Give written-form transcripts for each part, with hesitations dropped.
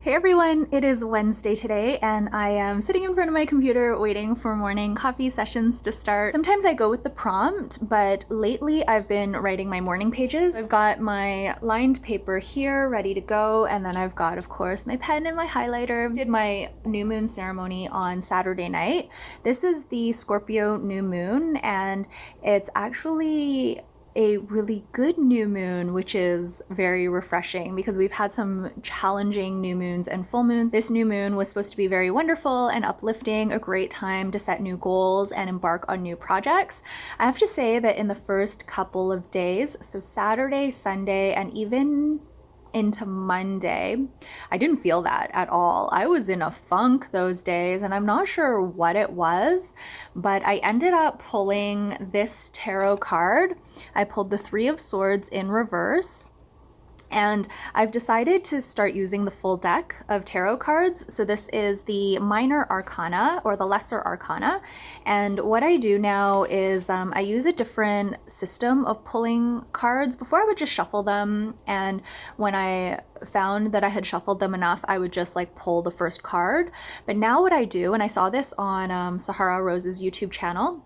Hey everyone, it is Wednesday today and I am sitting in front of my computer waiting for morning coffee sessions to start. Sometimes I go with the prompt, but lately I've been writing my morning pages. I've got my lined paper here ready to go, and then I've got, of course, my pen and my highlighter. I did my new moon ceremony on Saturday night. This is the Scorpio new moon, and it's actually a really good new moon, which is very refreshing because we've had some challenging new moons and full moons. This new moon was supposed to be very wonderful and uplifting, a great time to set new goals and embark on new projects. I have to say that in the first couple of days, so Saturday, Sunday, and even into Monday, I didn't feel that at all. I was in a funk those days and I'm not sure what it was, but I ended up pulling this tarot card. I pulled the Three of Swords in reverse. And I've decided to start using the full deck of tarot cards. So this is the minor arcana or the lesser arcana. And what I do now is I use a different system of pulling cards. Before I would just shuffle them. And when I found that I had shuffled them enough, I would just like pull the first card. But now what I do, and I saw this on Sahara Rose's YouTube channel,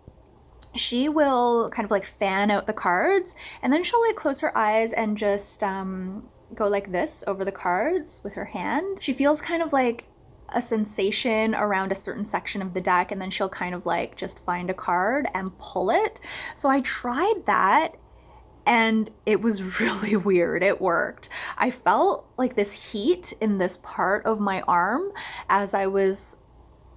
she will kind of like fan out the cards and then she'll like close her eyes and just go like this over the cards with her hand. She feels kind of like a sensation around a certain section of the deck, and then she'll kind of like just find a card and pull it. So I tried that and it was really weird. It worked. I felt like this heat in this part of my arm as I was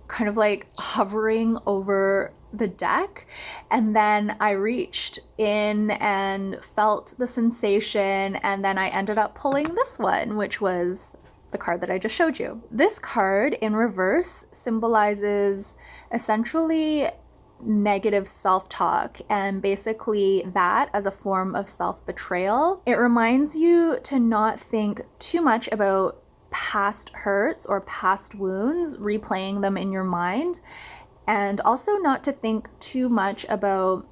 kind of like hovering over the deck, and then I reached in and felt the sensation, and then I ended up pulling this one, which was the card that I just showed you. This card in reverse symbolizes essentially negative self-talk, and basically that as a form of self-betrayal. It reminds you to not think too much about past hurts or past wounds, replaying them in your mind, and also not to think too much about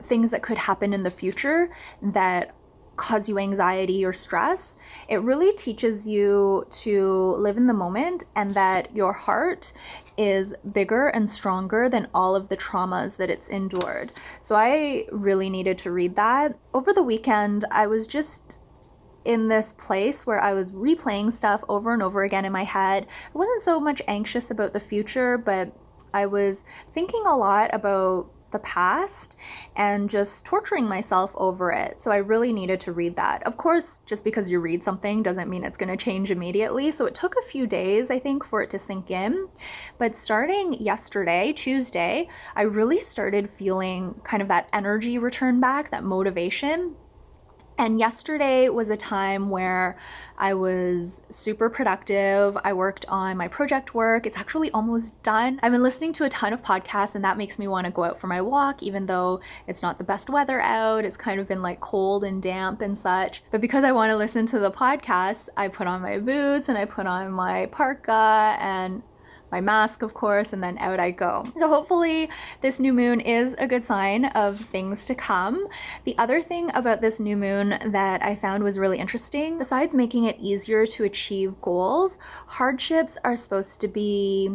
things that could happen in the future that cause you anxiety or stress. It really teaches you to live in the moment and that your heart is bigger and stronger than all of the traumas that it's endured. So I really needed to read that. Over the weekend, I was just in this place where I was replaying stuff over and over again in my head. I wasn't so much anxious about the future, but I was thinking a lot about the past and just torturing myself over it. So I really needed to read that. Of course, just because you read something doesn't mean it's going to change immediately. So it took a few days, I think, for it to sink in. But starting yesterday, Tuesday, I really started feeling kind of that energy return back, that motivation. And yesterday was a time where I was super productive. I worked on my project work. It's actually almost done. I've been listening to a ton of podcasts, and that makes me want to go out for my walk, even though it's not the best weather out. It's kind of been like cold and damp and such. But because I want to listen to the podcasts, I put on my boots and I put on my parka and my mask, of course, and then out I go. So hopefully this new moon is a good sign of things to come. The other thing about this new moon that I found was really interesting, besides making it easier to achieve goals, hardships are supposed to be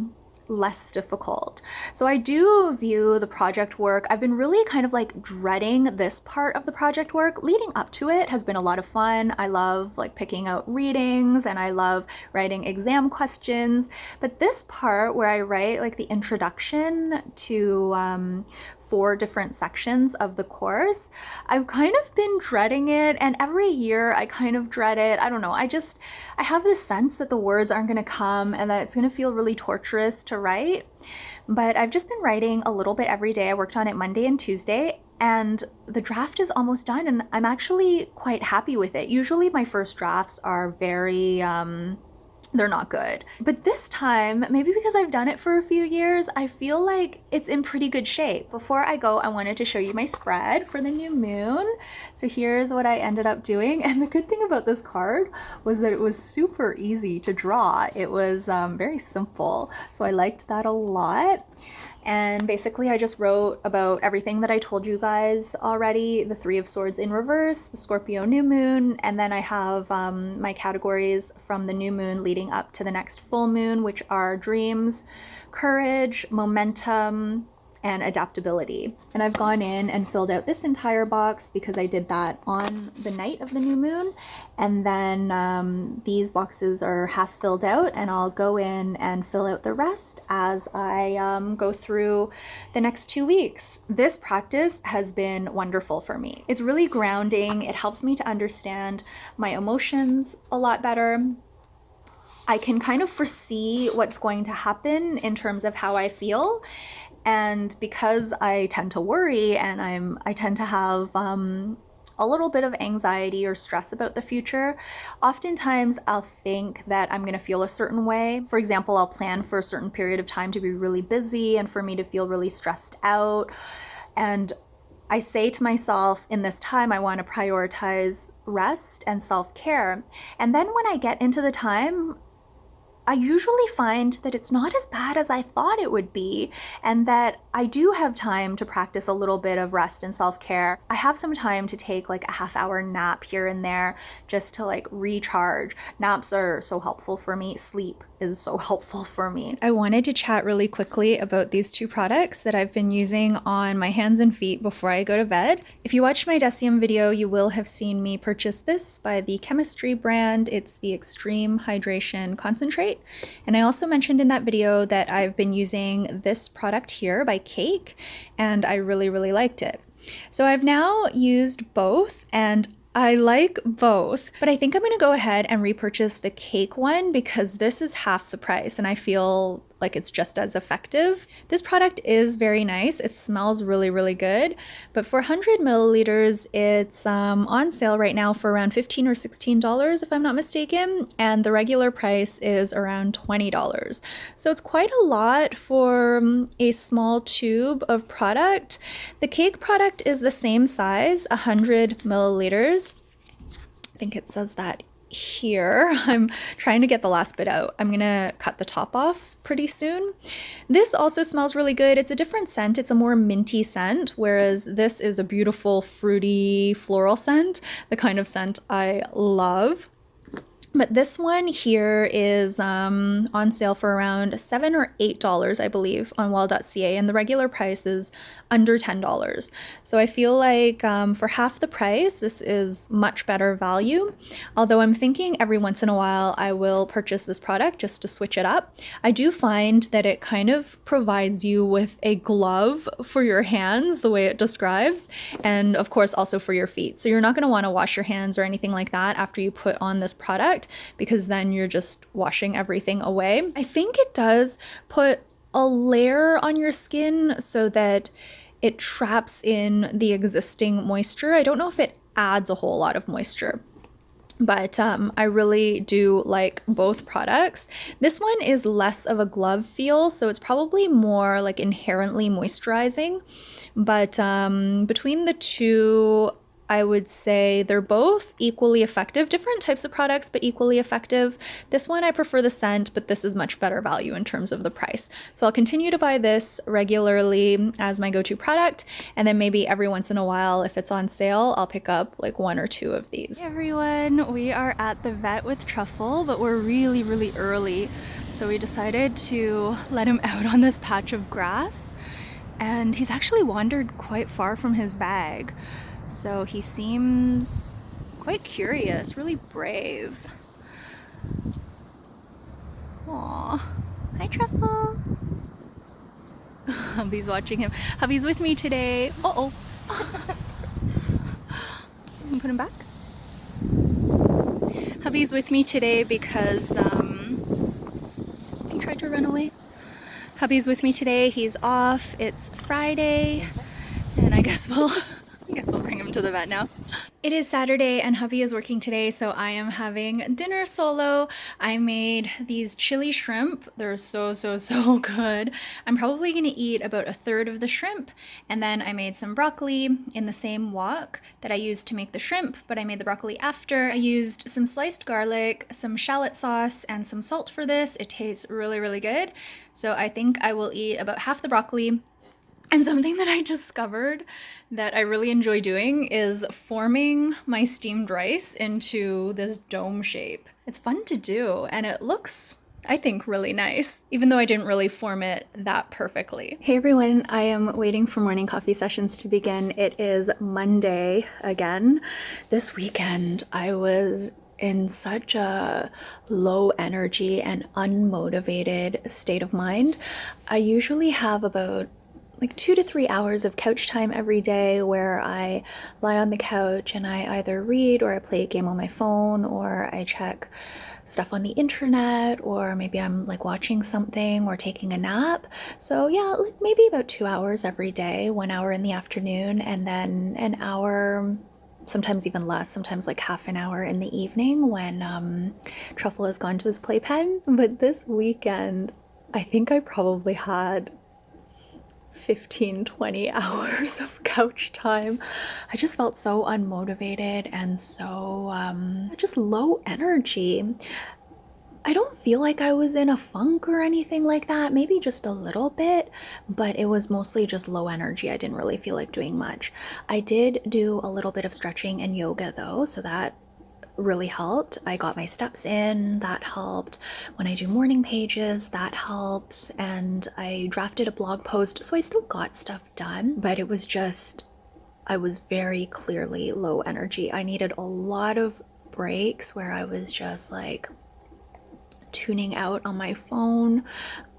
less difficult. So I do view the project work, I've been really kind of like dreading this part of the project work. Leading up to it has been a lot of fun. I love like picking out readings and I love writing exam questions. But this part where I write like the introduction to 4 different sections of the course, I've kind of been dreading it, and every year I kind of dread it. I don't know. I have this sense that the words aren't going to come and that it's going to feel really torturous to write. But I've just been writing a little bit every day. I worked on it Monday and Tuesday, and the draft is almost done, and I'm actually quite happy with it. Usually my first drafts are very they're not good. But this time, maybe because I've done it for a few years, I feel like it's in pretty good shape. Before I go, I wanted to show you my spread for the new moon. So here's what I ended up doing. And the good thing about this card was that it was super easy to draw. It was very simple. So I liked that a lot. And basically I just wrote about everything that I told you guys already, the Three of Swords in reverse, the Scorpio new moon, and then I have my categories from the new moon leading up to the next full moon, which are dreams, courage, momentum, and adaptability. And I've gone in and filled out this entire box because I did that on the night of the new moon. And then these boxes are half filled out, and I'll go in and fill out the rest as I go through the next 2 weeks. This practice has been wonderful for me. It's really grounding. It helps me to understand my emotions a lot better. I can kind of foresee what's going to happen in terms of how I feel. And because I tend to worry and I tend to have a little bit of anxiety or stress about the future, oftentimes I'll think that I'm going to feel a certain way. For example, I'll plan for a certain period of time to be really busy and for me to feel really stressed out. And I say to myself, in this time, I want to prioritize rest and self-care. And then when I get into the time, I usually find that it's not as bad as I thought it would be, and that I do have time to practice a little bit of rest and self-care. I have some time to take like a half-hour nap here and there just to like recharge. Naps are so helpful for me. Sleep is so helpful for me. I wanted to chat really quickly about these two products that I've been using on my hands and feet before I go to bed. If you watched my Decium video, you will have seen me purchase this by the Chemistry brand. It's the Extreme Hydration Concentrate. And I also mentioned in that video that I've been using this product here by Cake, and I really, really liked it. So I've now used both, and I like both, but I think I'm gonna go ahead and repurchase the Cake one because this is half the price and I feel like it's just as effective. This product is very nice. It smells really, really good, but for 100 milliliters, it's on sale right now for around $15 or $16 if I'm not mistaken, and the regular price is around $20. So it's quite a lot for a small tube of product. The Cake product is the same size, 100 milliliters. I think it says that here. I'm trying to get the last bit out. I'm gonna cut the top off pretty soon. This also smells really good. It's a different scent. It's a more minty scent, whereas this is a beautiful fruity floral scent, the kind of scent I love. But this one here is on sale for around $7 or $8, I believe, on well.ca, and the regular price is under $10. So I feel like for half the price, this is much better value. Although I'm thinking every once in a while I will purchase this product just to switch it up. I do find that it kind of provides you with a glove for your hands, the way it describes, and of course also for your feet. So you're not going to want to wash your hands or anything like that after you put on this product, because then you're just washing everything away. I think it does put a layer on your skin so that it traps in the existing moisture. I don't know if it adds a whole lot of moisture, but I really do like both products. This one is less of a glove feel, so it's probably more like inherently moisturizing, but between the two, I would say they're both equally effective. Different types of products, but equally effective. This one I prefer the scent, but this is much better value in terms of the price. So I'll continue to buy this regularly as my go-to product, and then maybe every once in a while, if it's on sale, I'll pick up like 1 or 2 of these. Hey everyone, we are at the vet with Truffle, but we're really, really early. So we decided to let him out on this patch of grass, and he's actually wandered quite far from his bag. So he seems quite curious, really brave. Aww. Hi, Truffle. Hubby's watching him. Hubby's with me today. Uh-oh. Put him back. Hubby's with me today because he tried to run away. Hubby's with me today. He's off. It's Friday. And I guess we'll bring him to the vet now. It is Saturday and hubby is working today, so I am having dinner solo. I made these chili shrimp. They're so good. I'm probably gonna eat about a third of the shrimp, and then I made some broccoli in the same wok that I used to make the shrimp, but I made the broccoli after. I used some sliced garlic, some shallot sauce, and some salt for this. It tastes really good. So I think I will eat about half the broccoli. And something that I discovered that I really enjoy doing is forming my steamed rice into this dome shape. It's fun to do, and it looks, I think, really nice, even though I didn't really form it that perfectly. Hey everyone, I am waiting for morning coffee sessions to begin. It is Monday again. This weekend, I was in such a low energy and unmotivated state of mind. I usually have about 2 to 3 hours of couch time every day where I lie on the couch and I either read or I play a game on my phone or I check stuff on the internet, or maybe I'm watching something or taking a nap. So yeah, maybe about 2 hours every day, 1 hour in the afternoon, and then an hour, sometimes even less, sometimes half an hour in the evening when Truffle has gone to his playpen. But this weekend, I think I probably had 15-20 hours of couch time. I just felt so unmotivated and so just low energy. I don't feel like I was in a funk or anything like that, maybe just a little bit, but it was mostly just low energy. I didn't really feel like doing much. I did do a little bit of stretching and yoga though, so that really helped. I got my steps in, that helped. When I do morning pages, that helps. And I drafted a blog post, so I still got stuff done, but it was just, I was very clearly low energy. I needed a lot of breaks where I was just tuning out on my phone.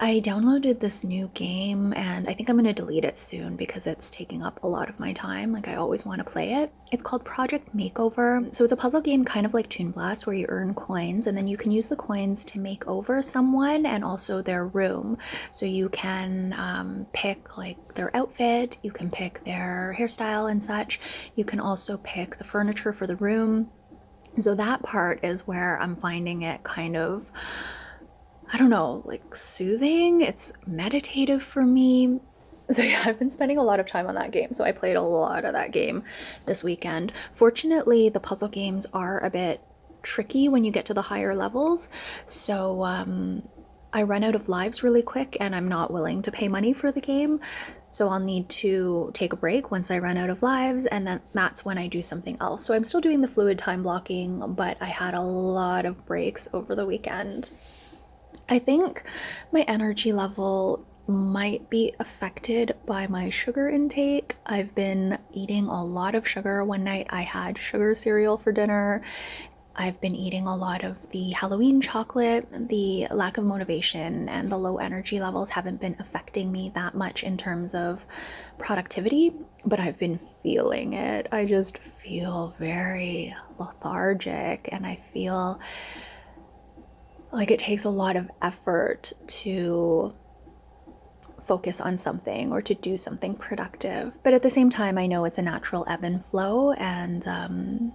I downloaded this new game and I think I'm going to delete it soon because it's taking up a lot of my time. I always want to play it. It's called Project Makeover. So it's a puzzle game kind of like Toon Blast where you earn coins and then you can use the coins to make over someone and also their room. So you can pick their outfit, you can pick their hairstyle and such. You can also pick the furniture for the room. So that part is where I'm finding it kind of, I don't know, soothing. It's meditative for me. So yeah, I've been spending a lot of time on that game. So I played a lot of that game this weekend. Fortunately, the puzzle games are a bit tricky when you get to the higher levels. So I run out of lives really quick and I'm not willing to pay money for the game. So I'll need to take a break once I run out of lives, and then that's when I do something else. So I'm still doing the fluid time blocking, but I had a lot of breaks over the weekend. I think my energy level might be affected by my sugar intake. I've been eating a lot of sugar. One night I had sugar cereal for dinner. I've been eating a lot of the Halloween chocolate. The lack of motivation and the low energy levels haven't been affecting me that much in terms of productivity, but I've been feeling it. I just feel very lethargic and I feel like it takes a lot of effort to focus on something or to do something productive. But at the same time, I know it's a natural ebb and flow, and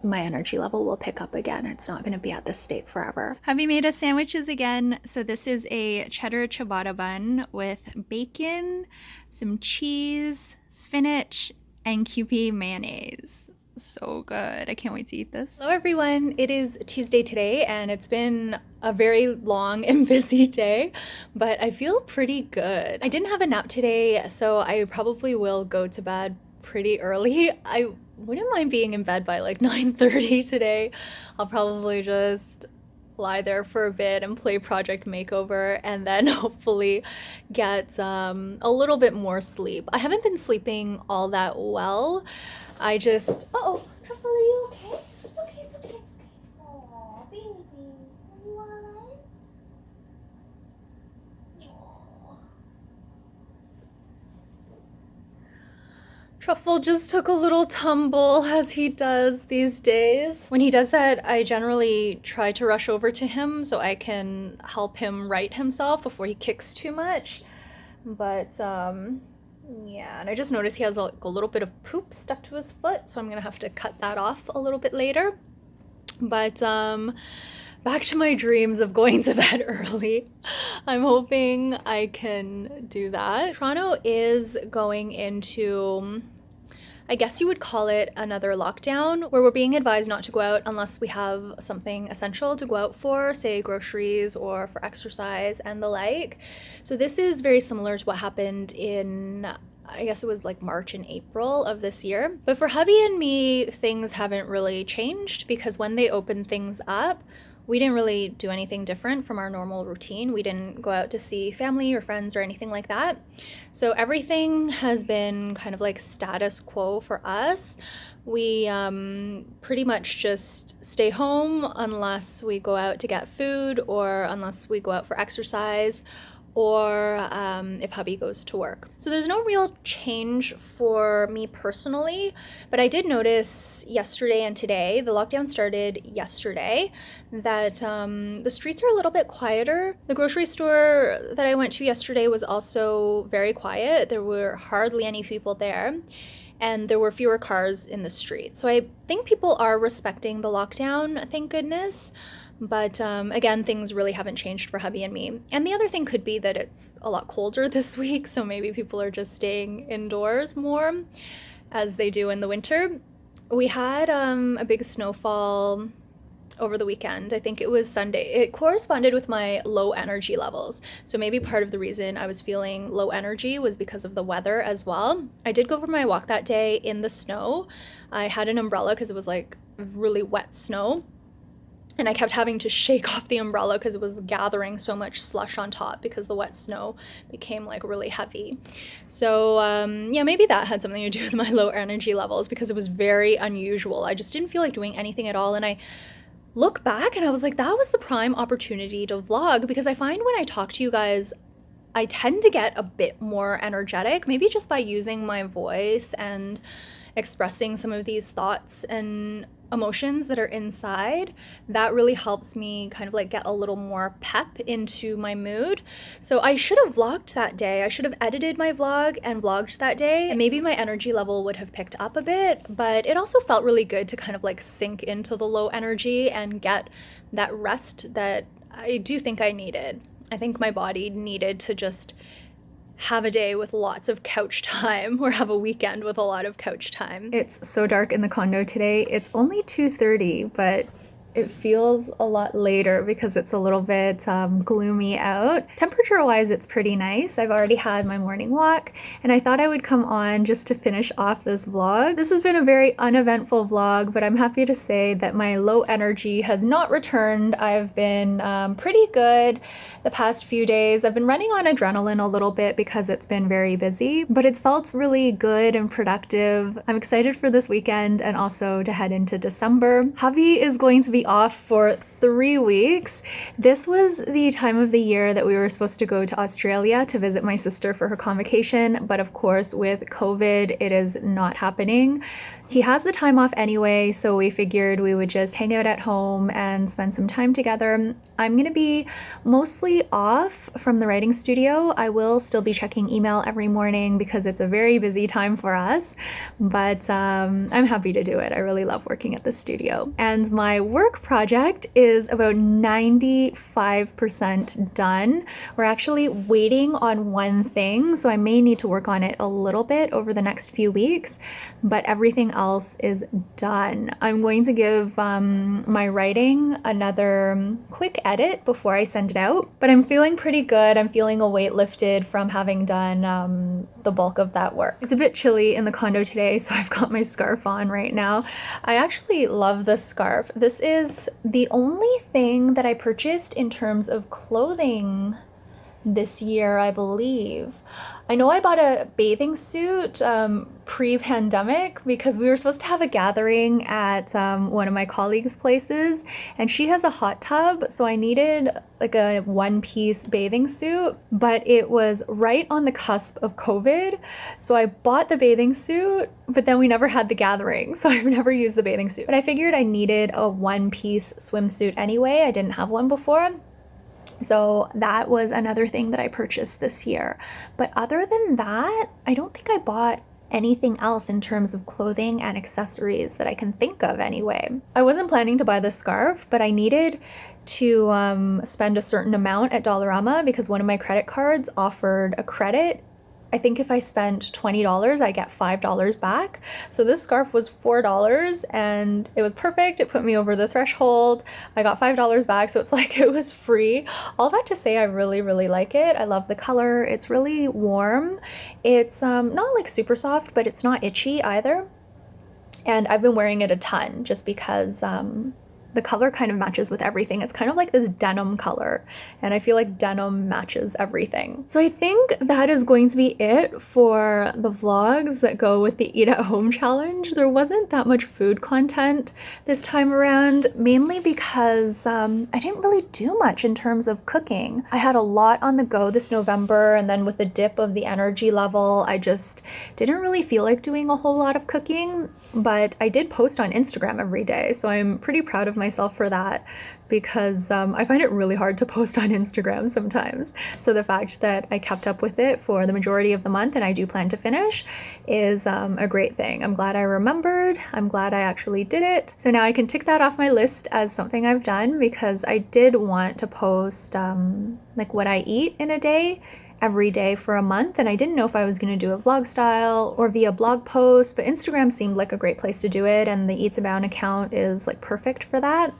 my energy level will pick up again. It's not going to be at this state forever. Hubby made us sandwiches again. So this is a cheddar ciabatta bun with bacon, some cheese, spinach, and Kewpie mayonnaise. So good. I can't wait to eat this. Hello everyone. It is Tuesday today and it's been a very long and busy day, but I feel pretty good. I didn't have a nap today, so I probably will go to bed pretty early. I wouldn't mind being in bed by 9:30 today. I'll probably just lie there for a bit and play Project Makeover and then hopefully get a little bit more sleep. I haven't been sleeping all that well. I just, uh-oh, Truffle, are you okay? It's okay, it's okay, it's okay. Aw, baby, are you alright? Aww. Truffle just took a little tumble, as he does these days. When he does that, I generally try to rush over to him so I can help him right himself before he kicks too much. But Yeah, and I just noticed he has like a little bit of poop stuck to his foot, so I'm gonna have to cut that off a little bit later. But back to my dreams of going to bed early. I'm hoping I can do that. Toronto is going into, I guess you would call it, another lockdown, where we're being advised not to go out unless we have something essential to go out for, say groceries or for exercise and the like. So this is very similar to what happened in, I guess it was like March and April of this year. But for hubby and me, things haven't really changed, because when they opened things up, we didn't really do anything different from our normal routine. We didn't go out to see family or friends or anything like that. So everything has been kind of like status quo for us. We pretty much just stay home unless we go out to get food, or unless we go out for exercise, or if hubby goes to work. So there's no real change for me personally, but I did notice yesterday and today, the lockdown started yesterday, that the streets are a little bit quieter. The grocery store that I went to yesterday was also very quiet. There were hardly any people there, and there were fewer cars in the street. So I think people are respecting the lockdown, thank goodness. But again, things really haven't changed for hubby and me. And the other thing could be that it's a lot colder this week, so maybe people are just staying indoors more, as they do in the winter. We had a big snowfall over the weekend. I think it was Sunday. It corresponded with my low energy levels. So maybe part of the reason I was feeling low energy was because of the weather as well. I did go for my walk that day in the snow. I had an umbrella because it was like really wet snow. And I kept having to shake off the umbrella because it was gathering so much slush on top, because the wet snow became like really heavy. So yeah, maybe that had something to do with my low energy levels, because it was very unusual. I just didn't feel like doing anything at all. And I look back and I was like, that was the prime opportunity to vlog, because I find when I talk to you guys, I tend to get a bit more energetic, maybe just by using my voice and expressing some of these thoughts and emotions that are inside. That really helps me kind of like get a little more pep into my mood. So I should have vlogged that day. I should have edited my vlog and vlogged that day, and maybe my energy level would have picked up a bit. But it also felt really good to kind of like sink into the low energy and get that rest that I do think I needed. I think my body needed to just have a day with lots of couch time, or have a weekend with a lot of couch time. It's so dark in the condo today. It's only 2:30, but it feels a lot later because it's a little bit gloomy out. Temperature-wise, it's pretty nice. I've already had my morning walk, and I thought I would come on just to finish off this vlog. This has been a very uneventful vlog, but I'm happy to say that my low energy has not returned. I've been pretty good the past few days. I've been running on adrenaline a little bit because it's been very busy, but it's felt really good and productive. I'm excited for this weekend and also to head into December. Hubby is going to be off for 3 weeks. This was the time of the year that we were supposed to go to Australia to visit my sister for her convocation, but of course with COVID, it is not happening. He has the time off anyway, so we figured we would just hang out at home and spend some time together. I'm gonna be mostly off from the writing studio. I will still be checking email every morning because it's a very busy time for us, but I'm happy to do it. I really love working at the studio. And my work project is about 95% done. We're actually waiting on one thing, so I may need to work on it a little bit over the next few weeks, but everything else is done. I'm going to give my writing another quick edit before I send it out, but I'm feeling pretty good. I'm feeling a weight lifted from having done the bulk of that work. It's a bit chilly in the condo today, so I've got my scarf on right now. I actually love this scarf. This is the only thing that I purchased in terms of clothing this year, I believe. I know I bought a bathing suit pre-pandemic because we were supposed to have a gathering at one of my colleagues' places, and she has a hot tub, so I needed like a one-piece bathing suit, but it was right on the cusp of COVID, so I bought the bathing suit, but then we never had the gathering, so I've never used the bathing suit. But I figured I needed a one-piece swimsuit anyway. I didn't have one before. So that was another thing that I purchased this year. But other than that, I don't think I bought anything else in terms of clothing and accessories that I can think of anyway. I wasn't planning to buy this scarf, but I needed to spend a certain amount at Dollarama because one of my credit cards offered a credit. I think if I spent $20, I get $5 back. So this scarf was $4 and it was perfect. It put me over the threshold. I got $5 back, so it's like it was free. All that to say, I really, really like it. I love the color. It's really warm. It's not like super soft, but it's not itchy either. And I've been wearing it a ton just because the color kind of matches with everything. It's kind of like this denim color, and I feel like denim matches everything. So I think that is going to be it for the vlogs that go with the Eat at Home challenge. There wasn't that much food content this time around, mainly because I didn't really do much in terms of cooking. I had a lot on the go this November, and then with the dip of the energy level, I just didn't really feel like doing a whole lot of cooking. But I did post on Instagram every day, so I'm pretty proud of myself for that because I find it really hard to post on Instagram sometimes. So the fact that I kept up with it for the majority of the month, and I do plan to finish, is a great thing. I'm glad I remembered. I'm glad I actually did it. So now I can tick that off my list as something I've done because I did want to post like what I eat in a day every day for a month, and I didn't know if I was going to do a vlog style or via blog post, but Instagram seemed like a great place to do it, and the Eats Abound account is like perfect for that.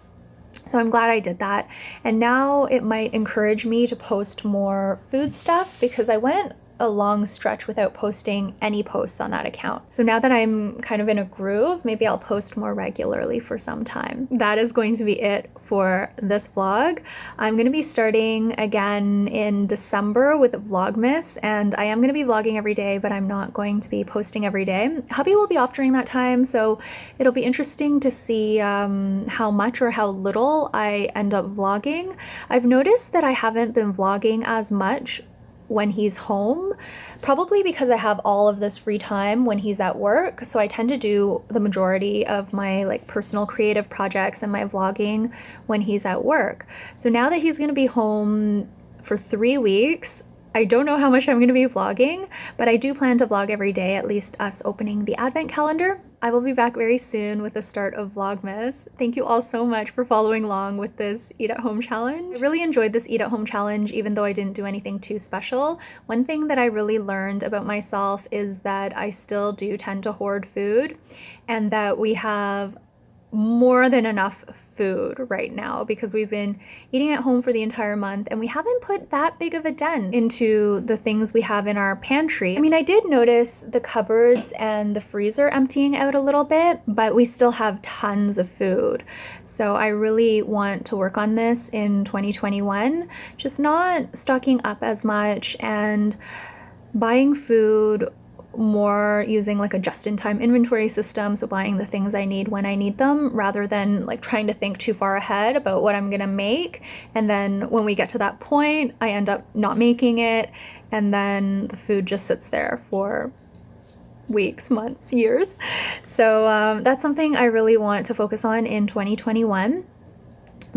So I'm glad I did that. And now it might encourage me to post more food stuff because I went a long stretch without posting any posts on that account. So now that I'm kind of in a groove, maybe I'll post more regularly for some time. That is going to be it for this vlog. I'm going to be starting again in December with Vlogmas, and I am going to be vlogging every day, but I'm not going to be posting every day. Hubby will be off during that time, so it'll be interesting to see how much or how little I end up vlogging. I've noticed that I haven't been vlogging as much when he's home, probably because I have all of this free time when he's at work. So I tend to do the majority of my like personal creative projects and my vlogging when he's at work. So now that he's going to be home for 3 weeks, I don't know how much I'm going to be vlogging, but I do plan to vlog every day, at least us opening the advent calendar. I will be back very soon with the start of Vlogmas. Thank you all so much for following along with this Eat at Home challenge. I really enjoyed this Eat at Home challenge, even though I didn't do anything too special. One thing that I really learned about myself is that I still do tend to hoard food, and that we have more than enough food right now because we've been eating at home for the entire month and we haven't put that big of a dent into the things we have in our pantry. I mean, I did notice the cupboards and the freezer emptying out a little bit, but we still have tons of food. So I really want to work on this in 2021, just not stocking up as much and buying food more using like a just-in-time inventory system, so buying the things I need when I need them rather than like trying to think too far ahead about what I'm gonna make, and then when we get to that point I end up not making it, and then the food just sits there for weeks, months, years. So that's something I really want to focus on in 2021.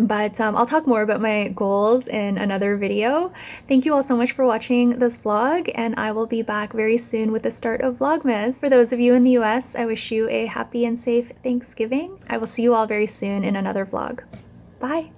But I'll talk more about my goals in another video. Thank you all so much for watching this vlog, and I will be back very soon with the start of Vlogmas. For those of you in the US, I wish you a happy and safe Thanksgiving. I will see you all very soon in another vlog. Bye!